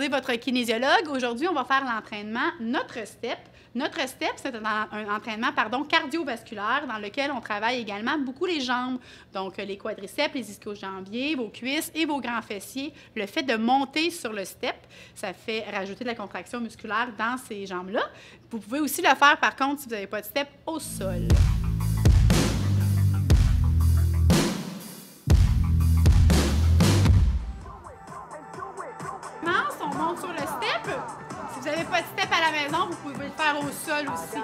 retrouver votre kinésiologue. Aujourd'hui, on va faire l'entraînement Notre Step. Notre Step, c'est un entraînement cardiovasculaire dans lequel on travaille également beaucoup les jambes. Donc, les quadriceps, les ischio-jambiers, vos cuisses et vos grands fessiers. Le fait de monter sur le step, ça fait rajouter de la contraction musculaire dans ces jambes-là. Vous pouvez aussi le faire, par contre, si vous n'avez pas de step, au sol. On monte sur le step. Si vous n'avez pas de step à la maison, vous pouvez le faire au sol aussi.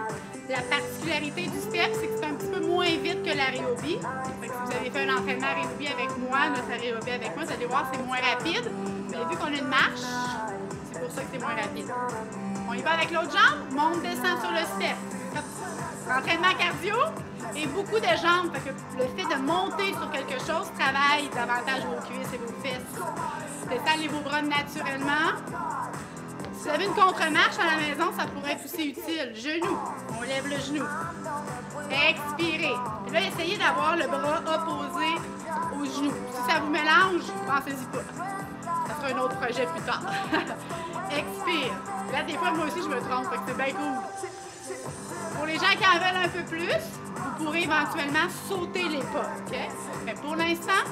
La particularité du step, c'est que c'est un petit peu moins vite que l'aérobie. Si vous avez fait un entraînement aérobie avec moi, notre aérobie avec moi, vous allez voir, c'est moins rapide. Mais vu qu'on a une marche, c'est pour ça que c'est moins rapide. On y va avec l'autre jambe, monte, descend sur le step. Entraînement cardio et beaucoup de jambes. Fait que le fait de monter sur quelque chose travaille davantage vos cuisses et vos fesses. Descendez vos bras naturellement. Si vous avez une contre-marche à la maison, ça pourrait être aussi utile. Genou, on lève le genou. Expirez. Et là, essayez d'avoir le bras opposé au genou. Si ça vous mélange, pensez-y pas. Ça sera un autre projet plus tard. Expire. Là, des fois, moi aussi, je me trompe, fait que c'est bien cool. Pour les gens qui en veulent un peu plus, vous pourrez éventuellement sauter les pas. OK? Mais pour l'instant,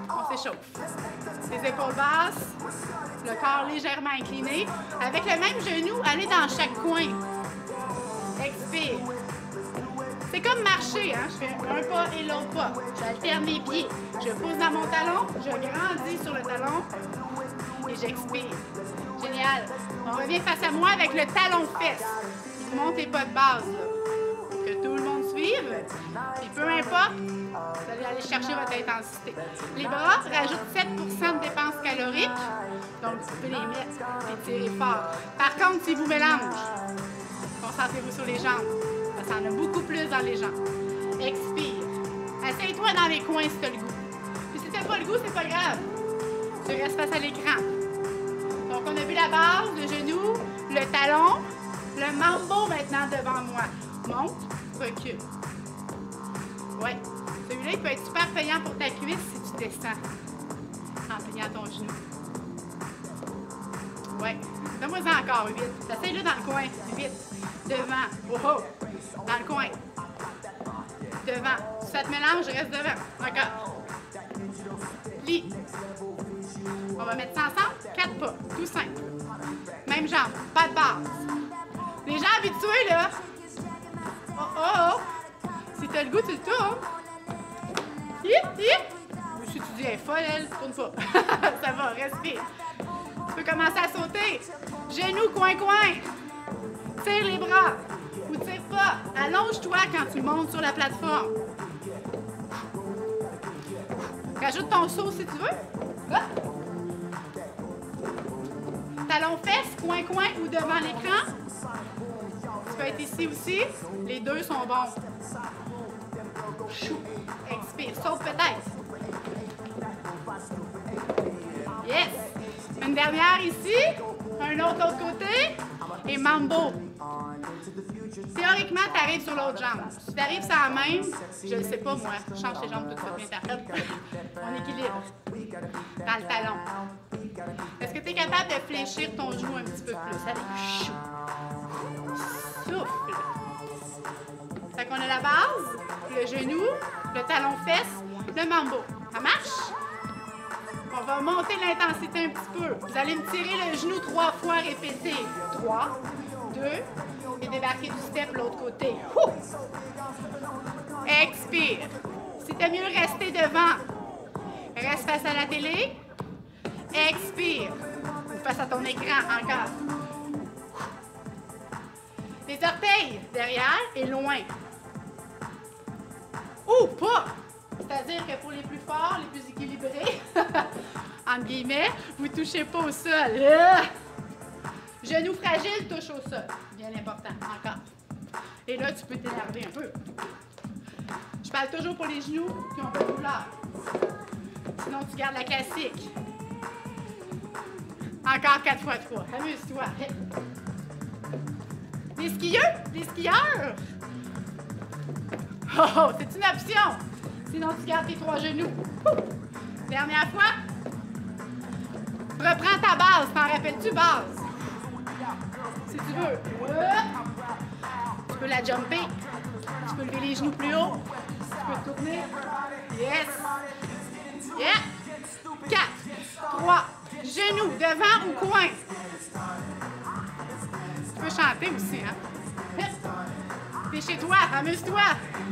on s'échauffe. Les épaules basses, le corps légèrement incliné. Avec le même genou, allez dans chaque coin. Expire. C'est comme marcher, hein? Je fais un pas et l'autre pas. J'alterne mes pieds. Je pousse dans mon talon, je grandis sur le talon et j'expire. Génial. On revient face à moi avec le talon-fesse. Montez pas de base, là. Pour que tout le monde suive. Et peu importe, vous allez aller chercher votre intensité. Les bras rajoutent 7 % de dépenses caloriques. Donc, vous pouvez les mettre et tirer fort. Par contre, si vous mélangez, concentrez-vous sur les jambes. Ça en a beaucoup plus dans les jambes. Expire. Assieds-toi dans les coins si tu as le goût. Puis si tu n'as pas le goût, c'est pas grave. Tu restes face à l'écran. Donc, on a vu la base, le genou, le talon. Le mambo maintenant devant moi. Monte, recule. Ouais. Celui-là, il peut être super payant pour ta cuisse si tu descends en pliant ton genou. Ouais. Donne-moi-en encore, vite. Essaye-le dans le coin, vite. Devant. Wow. Dans le coin. Devant. Si ça te mélange, reste devant. Encore. Plie. On va mettre ça ensemble. 4 pas. Tout simple. Même jambe. Pas de base. Les gens habitués, là. Oh, oh, oh. Si t'as le goût, tu le tournes. Hip, hip. Si tu dis, elle est folle, elle, tourne pas. Ça va, respire. Tu peux commencer à sauter. Genoux, coin, coin. Tire les bras. Ou tire pas. Allonge-toi quand tu montes sur la plateforme. Rajoute ton saut si tu veux. Hop. Talon-fesse, coin, coin ou devant l'écran. Tu peux être ici aussi. Les deux sont bons. Expire. Saute peut-être. Yes. Une dernière ici. Un autre côté. Et mambo. Théoriquement, tu arrives sur l'autre jambe. Si tu arrives sur la même, je ne sais pas moi. Je change tes jambes tout de suite. On équilibre. Dans le talon. Est-ce que tu es capable de fléchir ton genou un petit peu plus? Allez. Souffle. Fait qu'on a la base, le genou, le talon-fesse, le mambo. Ça marche? On va monter l'intensité un petit peu. Vous allez me tirer le genou 3 fois répété. 3, 2, et débarquer du step l'autre côté. Ouh! Expire. Si t'aimes mieux rester devant, reste face à la télé. Expire. Ou face à ton écran encore. Les orteils derrière et loin. Ou pas. C'est-à-dire que pour les plus forts, les plus équilibrés, entre guillemets, vous ne touchez pas au sol. Genou fragile, touche au sol. Bien important. Encore. Et là, tu peux t'énerver un peu. Je parle toujours pour les genoux qui ont pas de douleur. Sinon, tu gardes la classique. Encore 4 x 3. Amuse-toi. Les skieurs? Les skieurs? Oh, c'est une option. Sinon, tu gardes tes 3 genoux. Dernière fois. Reprends ta base. T'en rappelles-tu, base? Si tu veux. Tu peux la jumper. Tu peux lever les genoux plus haut. Tu peux tourner. Yes. Yeah. 4, 3, genoux, devant ou coin. Tu peux chanter aussi, hein? T'es chez toi, amuse-toi.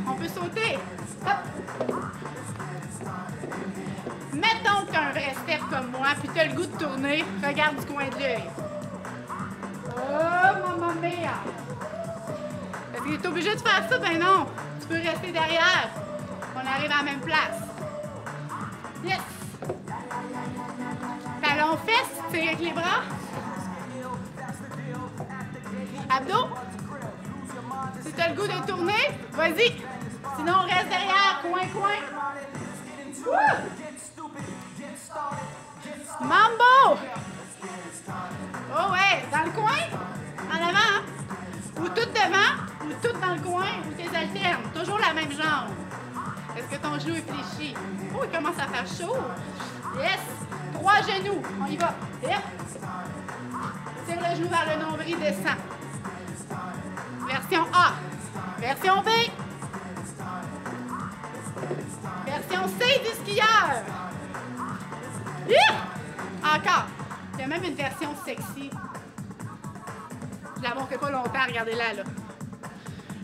On peut sauter. Hop. Mettons que tu as un vrai step comme moi, puis tu as le goût de tourner, regarde du coin de l'œil. Oh, mamma mia! Est-ce que tu es obligé de faire ça? Ben non! Tu peux rester derrière. On arrive à la même place. Yes! Talons fesses, tire avec les bras. Abdos. Si tu as le goût de tourner, vas-y. Sinon, on reste derrière, coin. Mambo! Oh ouais, dans le coin, en avant, hein? Ou tout devant, ou tout dans le coin, ou tes alternes. Toujours la même jambe. Est-ce que ton genou est fléchi? Oh, il commence à faire chaud. Yes! 3 genoux. On y va. Yep. Tire le genou vers le nombril, descend. Version A. Version B. Version C du skieur. Yeah! Encore. Il y a même une version sexy. Je la montrerai pas longtemps, regardez-la là.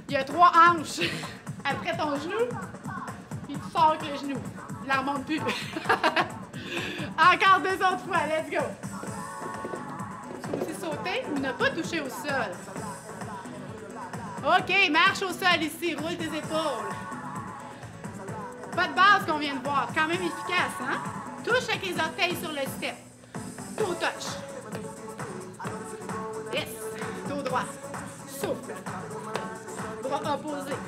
Il y a 3 hanches après ton genou, puis tu sors avec le genou. Je la remonte plus. Encore 2 autres fois, let's go. Tu peux aussi sauter ou ne pas toucher au sol. OK, marche au sol ici, roule tes épaules. Pas de base qu'on vient de voir, quand même efficace, hein? Touche avec les orteils sur le step. Toe touch. Yes. Dos droit. Souffle. Bras opposés.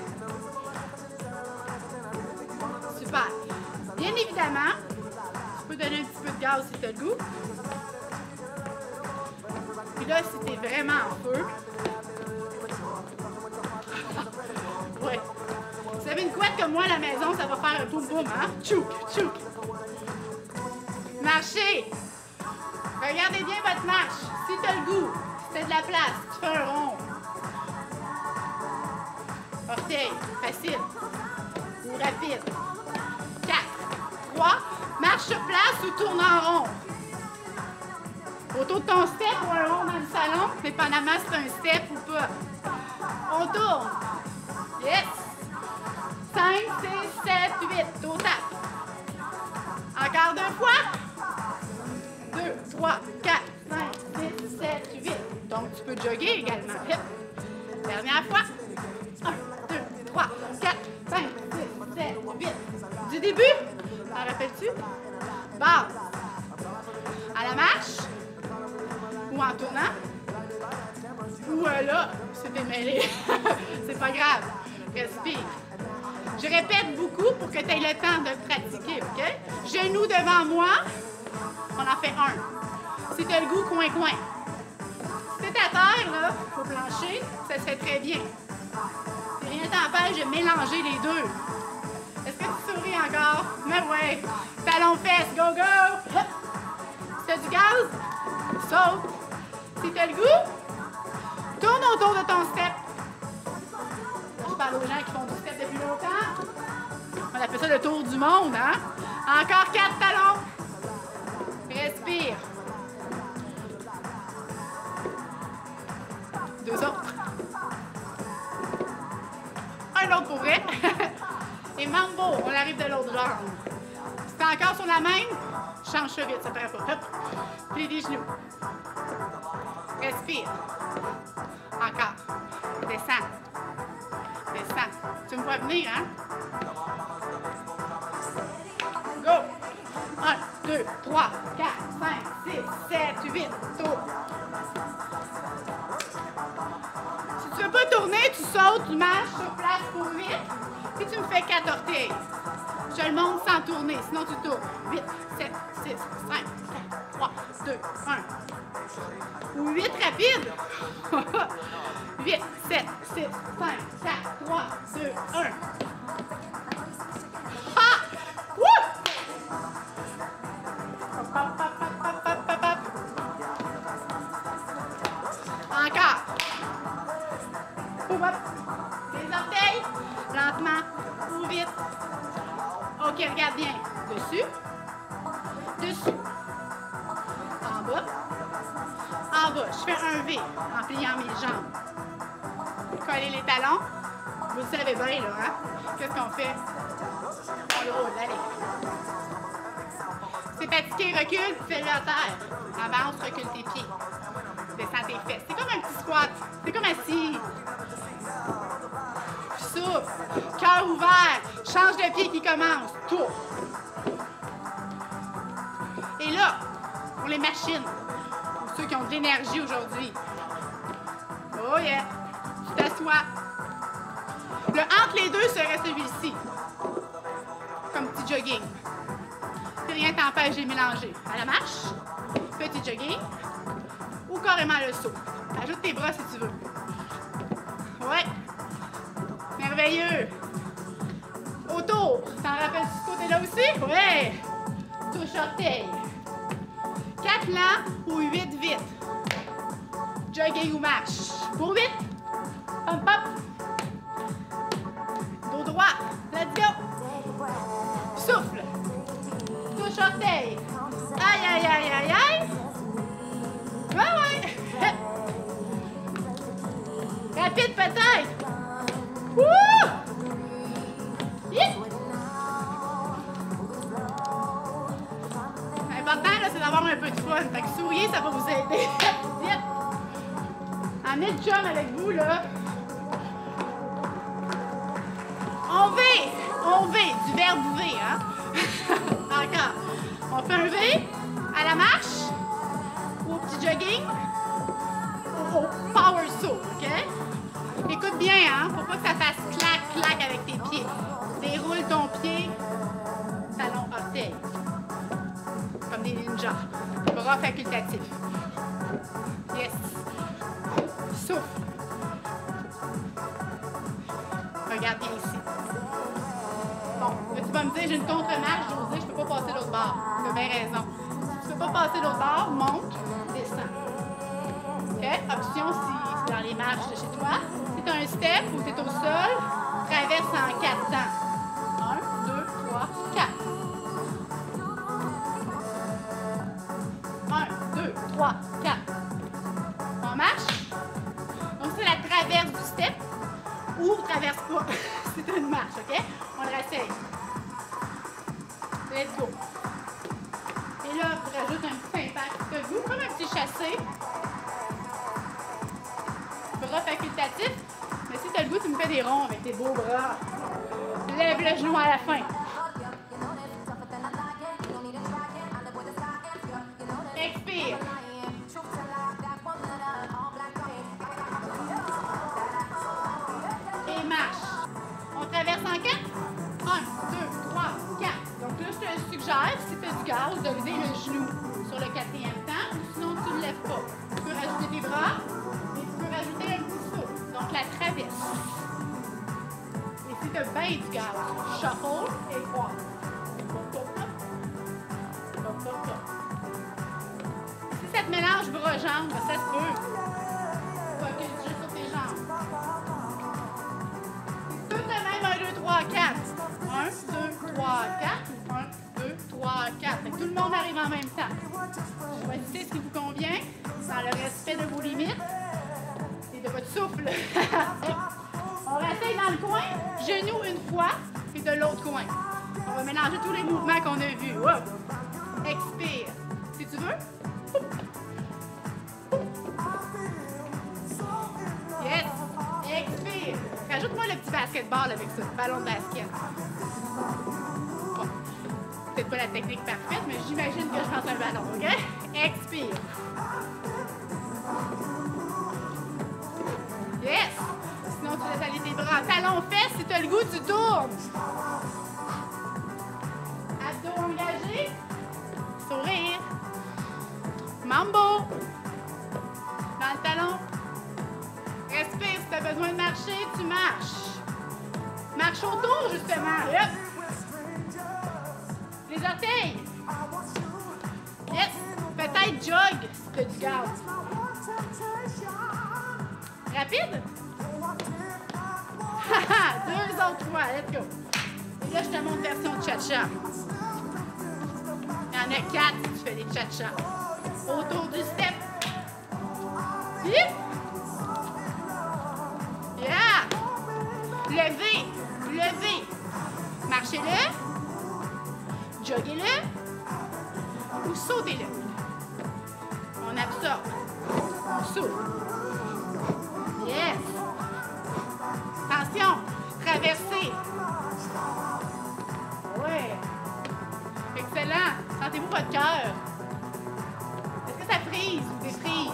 Super. Bien évidemment, tu peux donner un petit peu de gaz si tu as le goût. Puis là, si tu es vraiment en feu, ouais. Si vous avez une couette comme moi à la maison, ça va faire un boum boum, hein? Tchouk, tchouk. Marchez. Regardez bien votre marche. Si tu as le goût, si tu as de la place, tu fais un rond. Orteil, facile. Ou rapide. 4, 3, marche sur place ou tourne en rond. Autour de ton step ou un rond dans le salon, dépendamment si c'est un step ou pas. On tourne. Yes. 5, 6, 7, 8. Total. Encore 2 fois. 2, 3, 4, 5, 6, 7, 8. Donc, tu peux jogger également. Hip. Dernière fois. 1, 2, 3, 4, 5, 6, 7, 8. Du début, t'en rappelles-tu? Base. À la marche. Ou en tournant. Ou là, c'est démêlé. C'est pas grave. Respire. Je répète beaucoup pour que tu aies le temps de pratiquer, OK? Genoux devant moi. On en fait un. Si tu as le goût, coin. Si tu es à terre, là, au plancher, ça se fait très bien. Si rien t'empêche de mélanger les deux. Est-ce que tu souris encore? Mais ouais. Talons fesses, go, go! Si tu as du gaz, saute. Si tu as le goût, tourne autour de ton step. Je parle aux gens qui font du step depuis longtemps. On appelle ça le tour du monde, hein? Encore 4 talons. Respire. 2 autres. Un autre pour vrai. Et mambo, on arrive de l'autre jambe. Si t'es encore sur la même, change ça vite, ça paraît pas. Hop. Plie les genoux. Respire. Encore. Descends. Descends. Tu me vois venir, hein? Go! 1, 2, 3, 4, 5, 6, 7, 8. Tour. Si tu veux pas tourner, tu sautes, tu marches sur place pour 8. Puis tu me fais 4 orteils. Je le monte sans tourner, sinon tu tournes. 8, 7, 6, 5, 4, 3, 2, 1. Ou 8 rapide. 8, 7, 6, 5, 4, 3, 2, 1. Ah! Wouh! Encore. Hop, hop. Les orteils. Lentement ou vite. OK, regarde bien. Dessus. Dessus. En bas. En bas. Je fais un V en pliant mes jambes. Coller les talons. Vous le savez bien, là, hein? Qu'est-ce qu'on fait? On le roule, allez. C'est fatigué, recule, fais-le à terre. Avance, recule tes pieds. Descends tes fesses. C'est comme un petit squat. C'est comme assis. Souffle. Cœur ouvert. Change de pied qui commence. Tour. Et là, pour les machines, pour ceux qui ont de l'énergie aujourd'hui. Oh yeah. Tu t'assois. Le entre les deux serait celui-ci. Comme petit jogging. Rien t'empêche de les mélanger. À la marche, petit jogging, ou carrément le saut. Ajoute tes bras si tu veux. Ouais. Merveilleux. Autour. T'en rappelles ce côté-là aussi? Ouais. Touche orteil. 4 lents ou 8 vite. Jogging ou marche. Pour 8. Pump, pump. Dos droit. Let's go. Souffle. Touche orteil. Aïe, aïe, aïe, aïe, aïe. Ouais, ouais. Rapide peut-être. Wouh! Yeah. L'important, là, c'est d'avoir un peu de fun. Fait que souriez, ça va vous aider. Vite. Amenez le chum avec vous, là. On V, du verbe V, hein? Encore. On fait un V à la marche, ou au petit jogging, ou au power saut, OK? Écoute bien, hein? Faut pas que ça fasse clac, clac avec tes pieds. Déroule ton pied, talon, orteil. Comme des ninjas. Bras facultatifs. Yes. Souffle. Regarde bien ici. Bon, là, tu vas me dire, j'ai une contre-marche, Josée, je peux pas passer l'autre bord. Tu as bien raison. Si tu peux pas passer l'autre bord, monte, descends. OK? Option si c'est dans les marches de chez toi. Si tu as un step ou tu es au sol, traverse en 4 temps. 1, 2, 3, 4. 1, 2, 3, 4. On marche. Donc, c'est la traverse du step. Ou traverse pas. C'est une marche, OK? On le réessaye. Let's go. Et là, tu rajoutes un petit impact de vous, comme un petit chassé. Bras facultatif. Mais si tu as le goût, tu me fais des ronds avec tes beaux bras. Lève le genou à la fin. Expire. Et marche. On traverse en 4. 1, 2, 3, 4. Donc là, je te suggère, si tu as du gaz, de lever le genou sur le 4e temps, ou sinon tu ne le lèves pas. Tu peux rajouter tes bras et tu peux rajouter un petit saut. Donc la traverse. Et si tu as bien du gaz, shuffle et croix. Si ça te mélange bras-jambes, ça se peut. Focus juste sur tes jambes. Tout le même 1, 2, 3, 4. 1, 2, 3, 4. 1, 2, 3, 4. Fait que tout le monde arrive en même temps. Choisissez ce qui vous convient, dans le respect de vos limites et de votre souffle. On réessaye dans le coin, genou une fois, et de l'autre coin. On va mélanger tous les mouvements qu'on a vus. Wow. Expire. Si tu veux. Yes. Expire. Rajoute-moi le petit basketball avec ça, le ballon de basket. Bon. Peut-être pas la technique parfaite, mais j'imagine que je lance un ballon, OK? Expire. Yes. Sinon, tu laisses aller tes bras en talons-fesses. Si tu as le goût, tu tournes. Abdos engagés. Sourire. Mambo. Dans le talon. Respire. Si tu as besoin de marcher, tu marches. Marche autour, justement. Yep. Les orteils. Yes. Peut-être jog si tu as du gaz. Rapide? Haha! 2 autres fois, let's go. Et là, je te montre version cha-cha. Il y en a 4 si tu fais des cha-cha. Autour du step. Vite! Yeah! Levez, levez. Marchez-le. Joguez-le. Ou sautez-le. On absorbe. On souffle. Yes! Attention! Traversez. Ouais! Excellent! Sentez-vous votre cœur? Est-ce que ça frise ou défrise?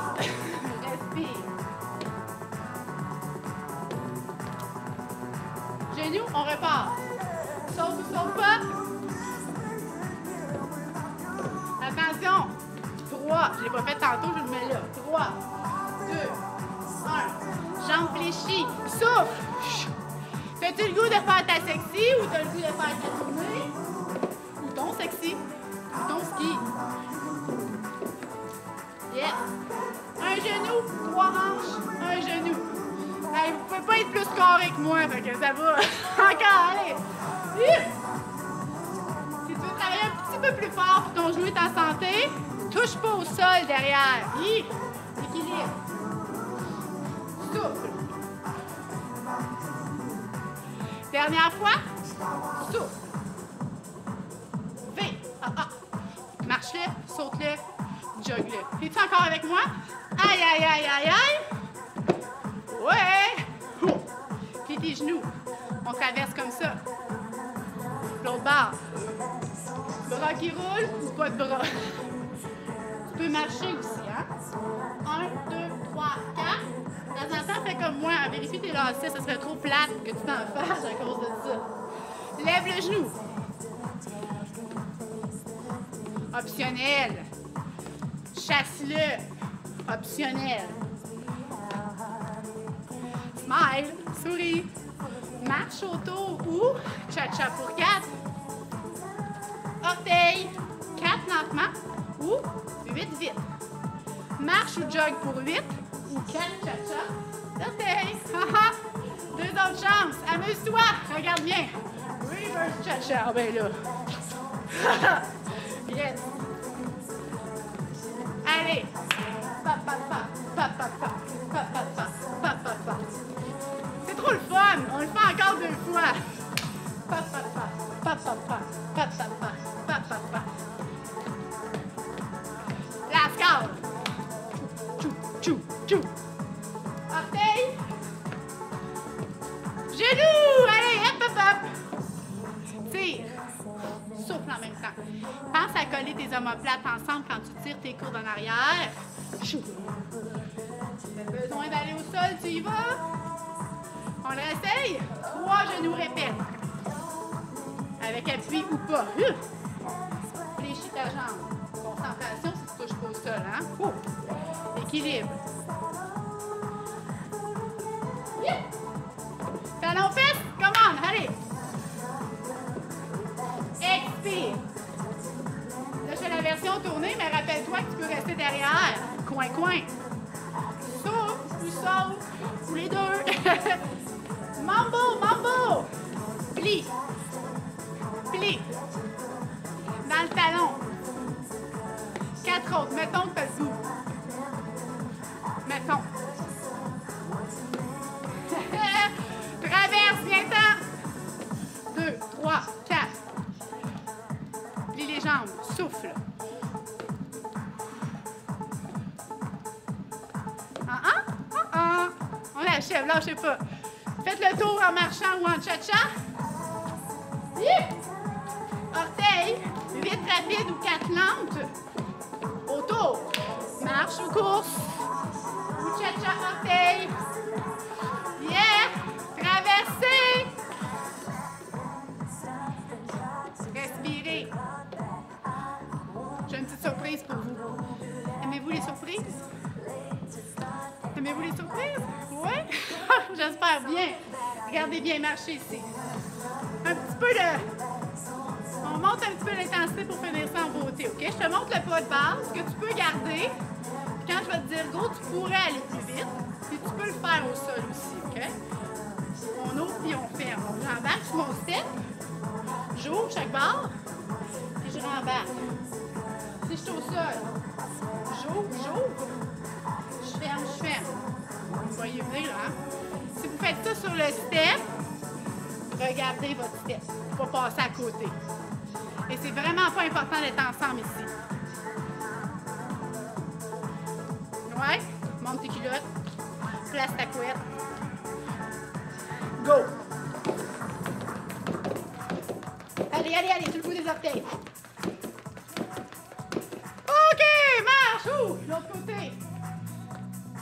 Respire. Genoux, on repart. Saute ou saute pas. Attention. 3. Je ne l'ai pas fait tantôt, je le mets là. 3, 2, 1. Jambes fléchies. Souffle. T'as-tu le goût de faire ta sexy ou t'as le goût de faire ta tournée? Ou ton sexy? Ou ton ski? Yes. Un genou, 3 hanches, un genou. Hey, vous pouvez pas être plus carré que moi, fait que ça va. Encore, allez. Si tu veux travailler un petit peu plus fort pour ton genou est en santé, touche pas au sol derrière. Équilibre. Souffle. Dernière fois. Souffle. V. Marche-le, saute-le, jogue-le. Es-tu encore avec moi? Aïe, aïe, aïe, aïe, aïe. Ouais! Plie tes genoux. On traverse comme ça. L'autre barre. Bras qui roulent ou pas de bras. Tu peux marcher aussi, hein? 1, 2, 3, 4. De temps en temps, fais comme moi. Vérifie tes lacets. Ça serait trop plate que tu t'en fasses à cause de ça. Lève le genou. Optionnel. Chasse-le. Optionnel. Smile, souris, marche autour ou cha-cha pour 4. Orteil, 4 lentement ou 8 vite. Marche ou jog pour 8 ou 4 cha-cha. Orteil, 2 autres chances. Amuse-toi, regarde bien. Reverse cha-cha, ben là. Yes. Allez. Pa, pa, pa, pa, pa, pa, pa, pa, pa, pa, pa, pa. C'est trop le fun! On le fait encore 2 fois. Pa, pa, pa, pa, pa, pa, pa, pa, pa, pa, pa, pa. Last call. Chou, chou, chou. Orteil. Genoux! Allez, hop, hop, hop. Tire. Souffle en même temps. Pense à coller tes omoplates ensemble quand tu tires tes coudes en arrière. Chou. T'as besoin d'aller au sol, tu y vas? On le réessaye? 3 genoux, répète. Avec appui ou pas. Fléchis ta jambe. Concentration si tu touches pas au sol, hein? Équilibre. Talon fesse, commande, allez. Expire. Là, je fais la version tournée, mais rappelle-toi que tu peux rester derrière. Coin, coin. Souffle ou saute, ou les deux. Mambo, mambo. Plie. Plie. Dans le talon. 4 autres. Mettons que tu as le goût. Mettons. Traverse, viens-t'en. 2, 3, 4. Plie les jambes. Souffle. On l'achève, lâchez pas. Faites le tour en marchant ou en cha-cha. Orteil, 8 rapides ou 4 lentes. Autour. Marche ou course. Ou cha-cha, orteil. Yeah! Traversez. Respirez. J'ai une petite surprise pour vous. Aimez-vous les surprises? Aimez-vous les surprises? Oui? J'espère bien. Regardez bien marcher ici. Un petit peu de... On monte un petit peu l'intensité pour finir ça en beauté, OK? Je te montre le pas de base que tu peux garder Quand je vais te dire go, tu pourrais aller plus vite. Puis tu peux le faire au sol aussi, OK? On ouvre puis on ferme. Donc j'embarque sur mon step. J'ouvre chaque barre. Puis je rembarque. Si je suis au sol, j'ouvre. Je ferme. Vous voyez venir là, hein? Si vous faites ça sur le step, regardez votre step. Il ne faut pas passer à côté. Et c'est vraiment pas important d'être ensemble ici. Ouais? Monte tes culottes. Place ta couette. Go! Allez, sur le bout des orteils. OK, marche! Ouh, l'autre côté.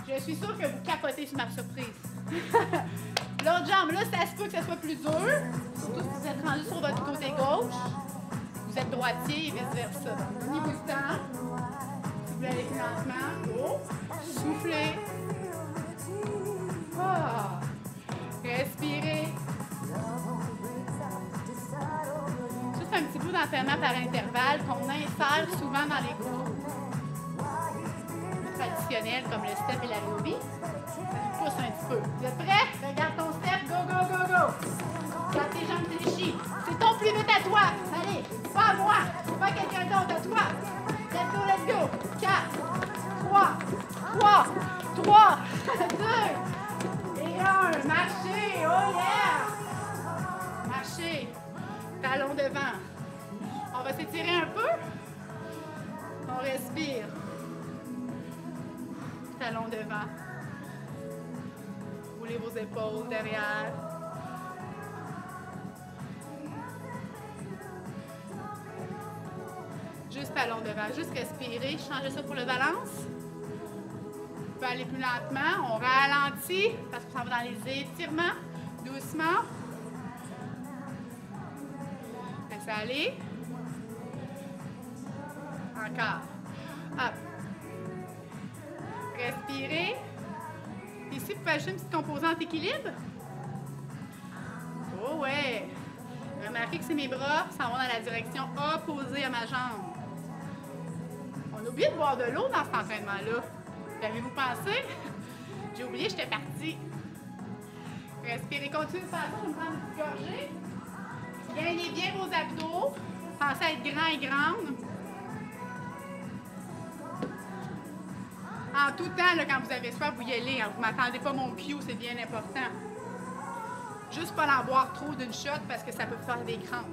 Je suis sûre que vous capotez sur ma surprise. L'autre jambe, là, ça se peut que ça soit plus dur. Surtout si vous êtes rendu sur votre côté gauche. Vous êtes droitier et vice-versa. Prenez-vous le temps. Soufflez avec lentement. Go. Soufflez. Ah. Respirez. Ça, c'est un petit bout d'entraînement par intervalle qu'on insère souvent dans les cours traditionnels comme le step et l'aérobie. Ça nous pousse un petit peu. Vous êtes prêts? Regarde ton step. Go. Garde tes jambes fléchies. C'est ton plus vite à toi. Allez, pas à moi. Pas à quelqu'un d'autre, à toi. Let's go. 4, 3, 2 et 1. Marchez. Oh yeah! Marchez. Talon devant. On va s'étirer un peu. On respire. Talon devant. Roulez vos épaules derrière. Juste talon devant. Juste respirer. Changez ça pour le balance. On peut aller plus lentement. On ralentit parce qu'on s'en va dans les étirements. Doucement. Laissez aller. Encore. Hop. Respirez. Ici, vous pouvez ajouter une petite composante équilibre. Oh ouais. Remarquez que c'est mes bras s'en vont dans la direction opposée à ma jambe. On a oublié de boire de l'eau dans cet entraînement-là. L'avez-vous pensé? J'ai oublié, j'étais partie. Respirez, continuez de faire ça. On va prendre une petite gorgée. Gagnez bien vos abdos. Pensez à être grand et grande. En tout temps, là, quand vous avez soif, vous y allez. Hein. Vous ne m'attendez pas mon cue, c'est bien important. Juste pas l'en boire trop d'une shot parce que ça peut faire des crampes.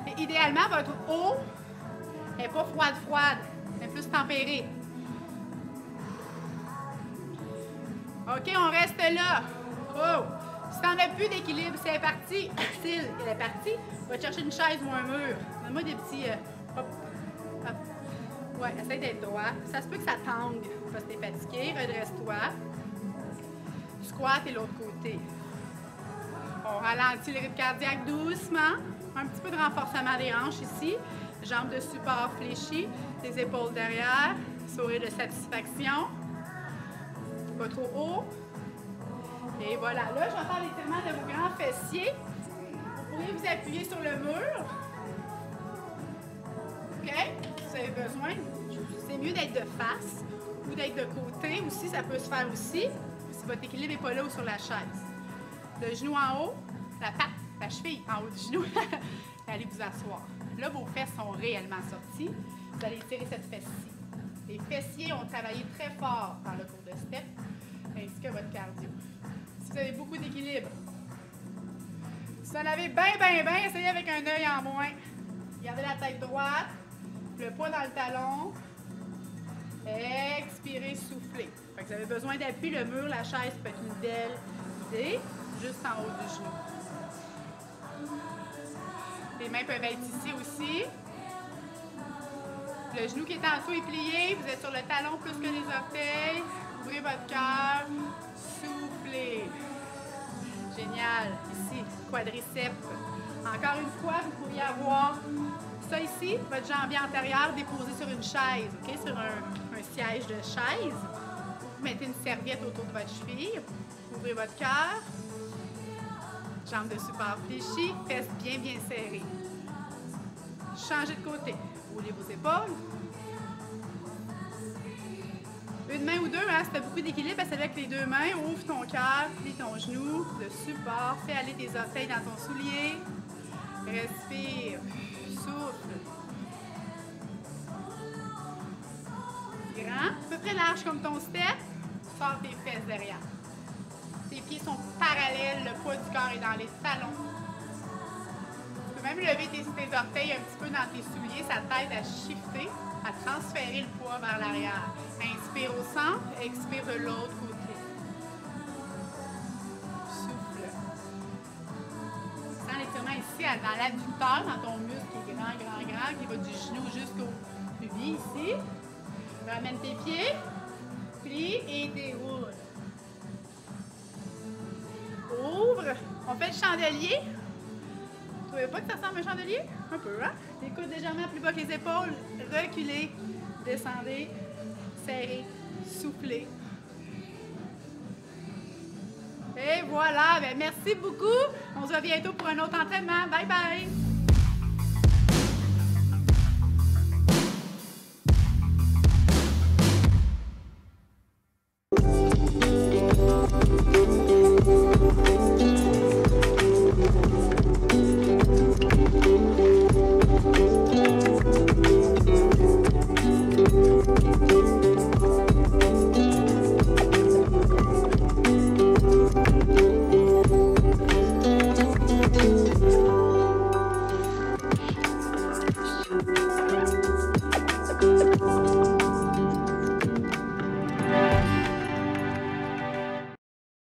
Et idéalement, votre eau n'est pas froide, mais plus tempérée. OK, on reste là. Oh! Si t'en as plus d'équilibre, c'est parti. S'il est parti, va te chercher une chaise ou un mur. Donne-moi des petits... hop. Ouais, essaye d'être droit. Ça se peut que ça tangue parce que t'es fatigué. Redresse-toi. Squat et l'autre côté. On ralentit le rythme cardiaque doucement. Un petit peu de renforcement des hanches ici. Jambes de support fléchies. Les épaules derrière. Sourire de satisfaction. Pas trop haut. Et voilà. Là, je vais faire l'étirement de vos grands fessiers. Vous pourriez vous appuyer sur le mur. OK? Vous avez besoin. C'est mieux d'être de face ou d'être de côté aussi. Ça peut se faire aussi. Si votre équilibre n'est pas là ou sur la chaise. Le genou en haut, la patte, la cheville en haut du genou. Allez vous asseoir. Là, vos fesses sont réellement sorties. Vous allez étirer cette fesse-ci. Les fessiers ont travaillé très fort dans le cours de step, ainsi que votre cardio. Si vous avez beaucoup d'équilibre, si vous en avez bien, essayez avec un œil en moins. Gardez la tête droite, le poids dans le talon. Expirez, soufflez. Fait que vous avez besoin d'appui, le mur, la chaise peut être une belle idée, juste en haut du genou. Les mains peuvent être ici aussi. Le genou qui est en dessous est plié. Vous êtes sur le talon plus que les orteils. Ouvrez votre cœur. Soufflez. Génial. Ici, quadriceps. Encore une fois, vous pourriez avoir ça ici, votre jambier antérieur déposé sur une chaise, OK? Sur un siège de chaise. Vous mettez une serviette autour de votre cheville. Ouvrez votre cœur. Jambes de support fléchies. Fesses bien serrées. Changez de côté. Roulez vos épaules. Une main ou deux, hein, si tu as beaucoup d'équilibre, essaie avec les deux mains. Ouvre ton cœur, plie ton genou, le support. Fais aller tes orteils dans ton soulier. Respire. Souffle. Grand. À peu près large comme ton step. Sors tes fesses derrière. Tes pieds sont parallèles. Le poids du corps est dans les talons. Tu peux même lever tes orteils un petit peu dans tes souliers. Ça t'aide à shifter, à transférer le poids vers l'arrière. Inspire au centre, expire de l'autre côté. Souffle. Sens l'étirement ici dans l'adducteur, dans ton muscle qui est grand, grand, grand, qui va du genou jusqu'au pubis ici. Ramène tes pieds, plie et déroule. Ouvre. On fait le chandelier. Vous trouvez pas que ça ressemble à un chandelier? Un peu, hein? Les coudes légèrement plus bas que les épaules. Reculez. Descendez. Serrez. Soufflez. Et voilà. Ben, merci beaucoup. On se voit bientôt pour un autre entraînement. Bye bye!